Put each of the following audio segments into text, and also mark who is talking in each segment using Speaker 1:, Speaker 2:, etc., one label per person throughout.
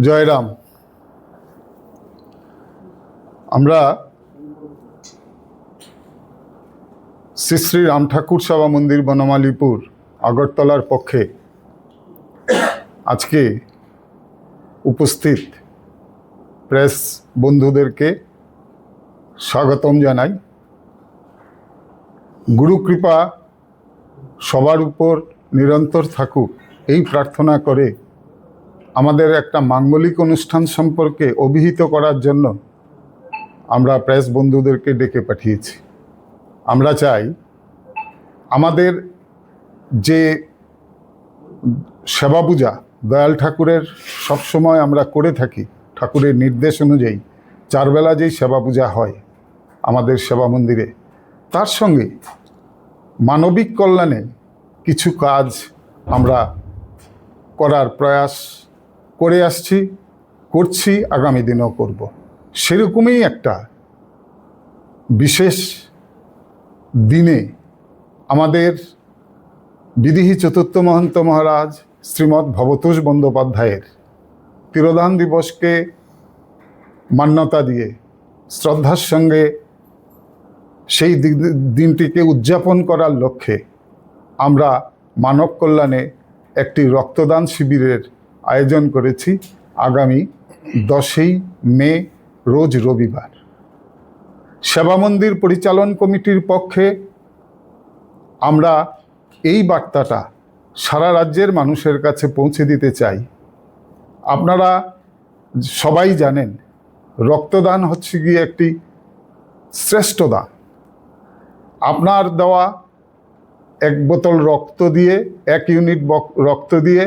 Speaker 1: জয়রাম। আমরা শ্রী শ্রী রাম ঠাকুর সেবা মন্দির বনমালীপুর আগরতলার পক্ষে আজকে উপস্থিত প্রেস বন্ধুদেরকে স্বাগতম জানাই। গুরুকৃপা সবার উপর নিরন্তর থাকুক এই প্রার্থনা করে আমাদের একটা মাঙ্গলিক অনুষ্ঠান সম্পর্কে অভিহিত করার জন্য আমরা প্রেস বন্ধুদেরকে ডেকে পাঠিয়েছি। আমরা চাই আমাদের যে সেবা পূজা দয়াল ঠাকুরের সবসময় আমরা করে থাকি, ঠাকুরের নির্দেশ অনুযায়ী চারবেলা যেই সেবা পূজা হয় আমাদের সেবা মন্দিরে, তার সঙ্গে মানবিক কল্যাণে কিছু কাজ আমরা করার প্রয়াস করে আসছি, করছি, আগামী দিনেও করব। সেরকমই একটা বিশেষ দিনে আমাদের বিদেহী চতুর্থ মহন্ত মহারাজ শ্রীমৎ ভবতোষ বন্দ্যোপাধ্যায়ের তিরোধান দিবসকে মান্যতা দিয়ে শ্রদ্ধার সঙ্গে সেই দিনটিকে উদযাপন করার লক্ষ্যে আমরা মানব কল্যাণে একটি রক্তদান শিবিরের আয়োজন করেছি আগামী 10ই মে রোজ রবিবার। সেবা মন্দির পরিচালন কমিটির পক্ষে আমরা এই বার্তাটা সারা রাজ্যের মানুষের কাছে পৌঁছে দিতে চাই। আপনারা সবাই জানেন রক্তদান হচ্ছে গিয়ে একটি শ্রেষ্ঠ দান। আপনার দেওয়া এক বোতল রক্ত দিয়ে, 1 ইউনিট রক্ত দিয়ে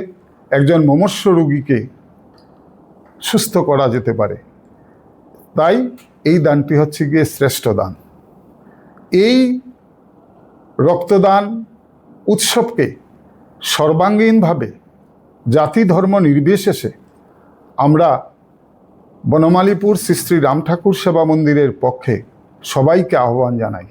Speaker 1: একজন মুমূর্ষু রোগীকে সুস্থ করা যেতে পারে। তাই এই দানটি হচ্ছে গিয়ে শ্রেষ্ঠ দান। এই রক্তদান উৎসবকে সর্বাঙ্গীনভাবে জাতি ধর্ম নির্বিশেষে আমরা বনমালীপুর শ্রী শ্রী রাম ঠাকুর সেবা মন্দিরের পক্ষে সবাইকে আহ্বান জানাই।